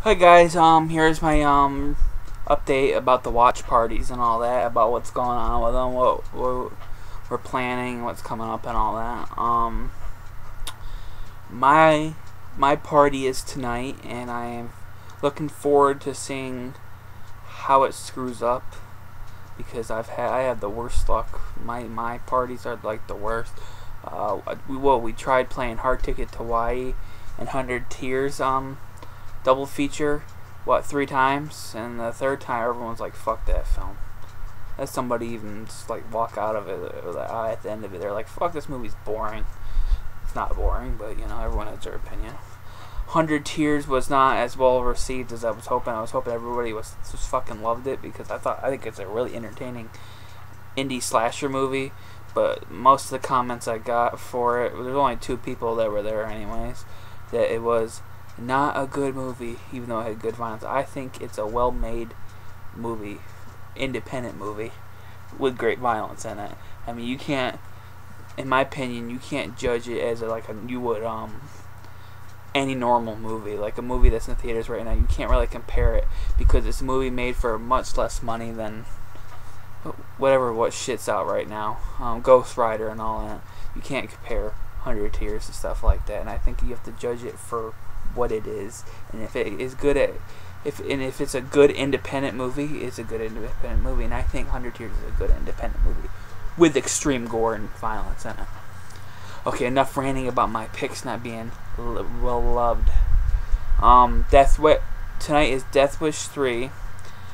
Hi guys, here's my update about the watch parties and all that, about what's going on with them, what we're planning, what's coming up and all that. My party is tonight, and I am looking forward to seeing how it screws up, because I have the worst luck. My parties are like the worst. We tried playing Hard Ticket to Hawaii and 100 Tears double feature, 3 times, and the third time everyone's like, fuck that film. Let somebody even just like walk out of it at the end of it. They're like, fuck, this movie's boring. It's not boring, but you know, everyone has their opinion. 100 Tears was not as well received as I was hoping. I was hoping everybody was just fucking loved it, because I think it's a really entertaining indie slasher movie. But most of the comments I got for it, there's only 2 people that were there anyways, that it was not a good movie, even though it had good violence. I think it's a well-made movie, independent movie, with great violence in it. I mean, you can't, in my opinion, you can't judge it as you would any normal movie, like a movie that's in the theaters right now. You can't really compare it, because it's a movie made for much less money than what shit's out right now, Ghost Rider and all that. You can't compare 100 Tears and stuff like that, and I think you have to judge it for what it is, and if it is good if it's a good independent movie, it's a good independent movie, and I think 100 Tears is a good independent movie with extreme gore and violence in it. Okay, enough ranting about my picks not being well loved. Tonight is Death Wish 3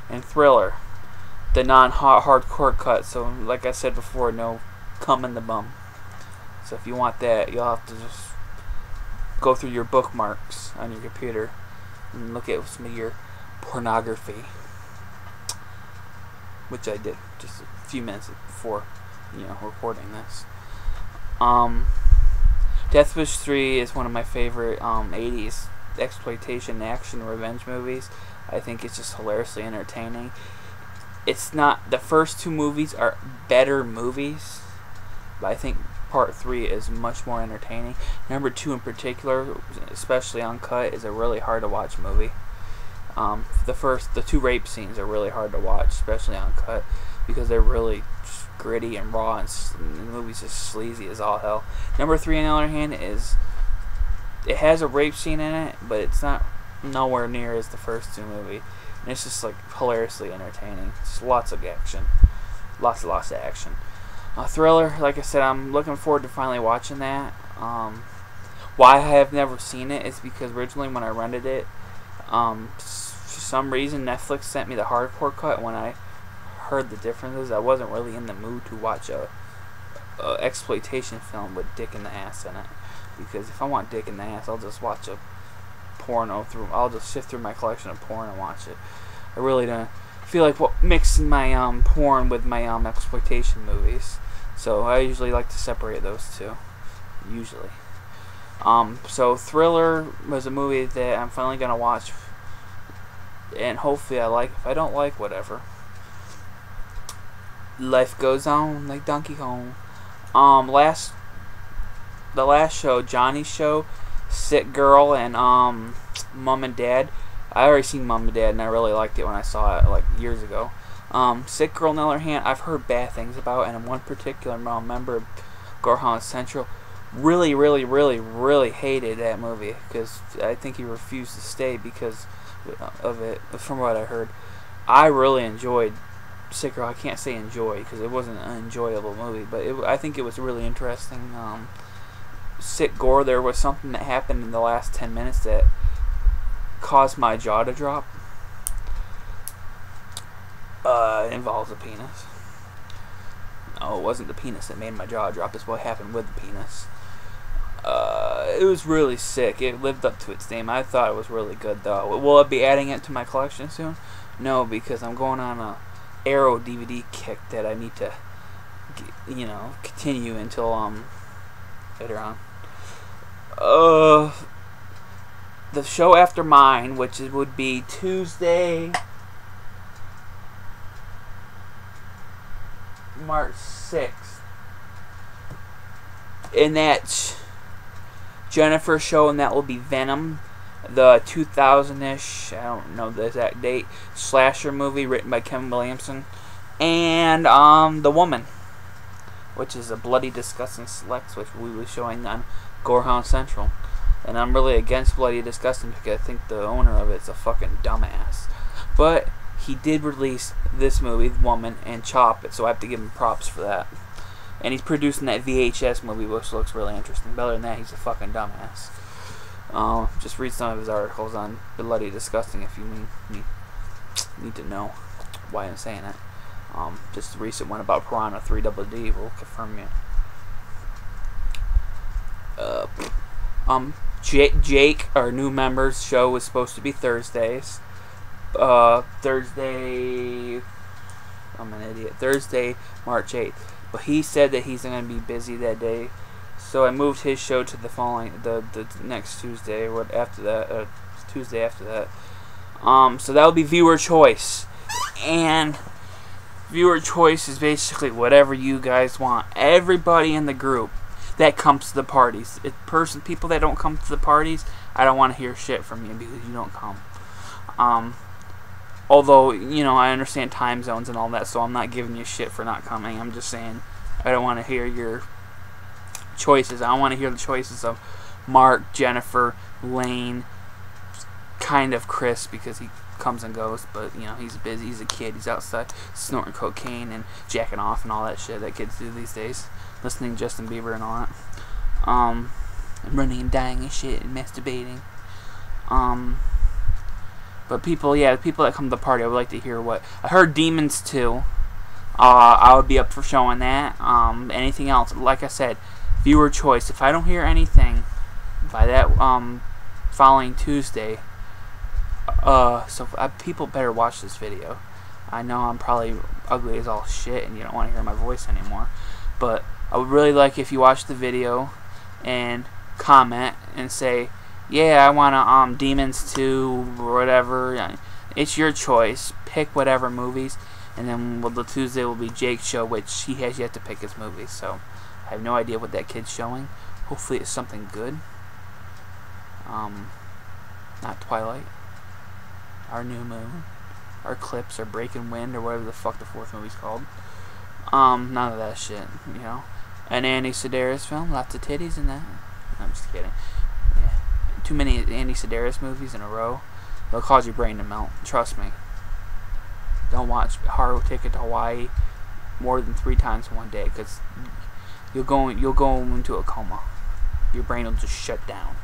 and Thriller, the non-hardcore cut. So, like I said before, no cum in the bum. So if you want that, you'll have to just go through your bookmarks on your computer and look at some of your pornography, which I did just a few minutes before, recording this. Death Wish 3 is one of my favorite 80s exploitation action revenge movies. I think it's just hilariously entertaining. It's not, the first 2 movies are better movies, but I think Part 3 is much more entertaining. Number 2 in particular, especially uncut, is a really hard to watch movie. The 2 rape scenes are really hard to watch, especially uncut, because they're really just gritty and raw, and the movie's just sleazy as all hell. Number 3, on the other hand, it has a rape scene in it, but it's not nowhere near as the first 2 movies. And it's just like hilariously entertaining. Just lots of action. Lots of action. Thriller, like I said, I'm looking forward to finally watching that. Why I have never seen it is because originally when I rented it, for some reason Netflix sent me the hardcore cut. When I heard the differences, I wasn't really in the mood to watch a exploitation film with dick in the ass in it. Because if I want dick in the ass, I'll just watch a porno I'll just sift through my collection of porn and watch it. I really don't feel like mixing my porn with my exploitation movies. So I usually like to separate those 2. Usually. So Thriller was a movie that I'm finally gonna watch, and hopefully I like. If I don't like, whatever. Life goes on like Donkey Kong. The last show, Johnny's show, Sick Girl and Mom and Dad. I already seen Mom and Dad, and I really liked it when I saw it like years ago. Sick Girl, on the other hand, I've heard bad things about, and one particular member of Gorehounds Central really hated that movie, because I think he refused to stay because of it, from what I heard. I really enjoyed Sick Girl. I can't say enjoy, because it wasn't an enjoyable movie, but I think it was really interesting. Sick Gore, there was something that happened in the last 10 minutes that caused my jaw to drop. It involves a penis. No, it wasn't the penis that made my jaw drop. It's what happened with the penis. It was really sick. It lived up to its name. I thought it was really good, though. Will I be adding it to my collection soon? No, because I'm going on a Arrow DVD kick that I need to, continue until later on. The show after mine, which would be Tuesday, March 6th. And that's Jennifer's show, and that will be Venom. the 2000-ish, I don't know the exact date, slasher movie written by Kevin Williamson, and The Woman, which is a bloody, disgusting selects, which we were showing on Gorehounds Central. And I'm really against bloody, disgusting because I think the owner of it's a fucking dumbass. But he did release this movie, The Woman, and Chop It, so I have to give him props for that. And he's producing that VHS movie, which looks really interesting. But other than that, he's a fucking dumbass. Just read some of his articles on Bloody Disgusting if you need to know why I'm saying it. Just the recent one about Piranha 3DD will confirm it. Jake, our new member's show, was supposed to be Thursdays. Thursday, I'm an idiot. Thursday, March 8th. But he said that he's going to be busy that day. So I moved his show to the next Tuesday, Tuesday after that. So that will be viewer choice. And viewer choice is basically whatever you guys want. Everybody in the group that comes to the parties. People that don't come to the parties, I don't want to hear shit from you because you don't come. Although, I understand time zones and all that, so I'm not giving you shit for not coming. I'm just saying I don't want to hear your choices. I want to hear the choices of Mark, Jennifer, Lane, kind of Chris, because he comes and goes, but he's busy, he's a kid, he's outside snorting cocaine and jacking off and all that shit that kids do these days, listening to Justin Bieber and all that, and running and dying and shit and masturbating. But the people that come to the party, I would like to hear what I heard. Demons 2, I would be up for showing that. Anything else, like I said, viewer choice. If I don't hear anything by that following Tuesday, people better watch this video. I know I'm probably ugly as all shit and you don't want to hear my voice anymore, but I would really like if you watch the video and comment and say, yeah, I want Demons 2 or whatever. It's your choice. Pick whatever movies, and then the Tuesday will be Jake's show, which he has yet to pick his movies, so I have no idea what that kid's showing. Hopefully it's something good. Not Twilight, Our New Moon, or Eclipse, or Breaking Wind, or whatever the fuck the fourth movie's called. None of that shit, An Andy Sedaris film, lots of titties in that. I'm just kidding. Yeah. Too many Andy Sedaris movies in a row, they'll cause your brain to melt. Trust me. Don't watch Horror Ticket to Hawaii more than 3 times in one day, because you'll go into a coma. Your brain will just shut down.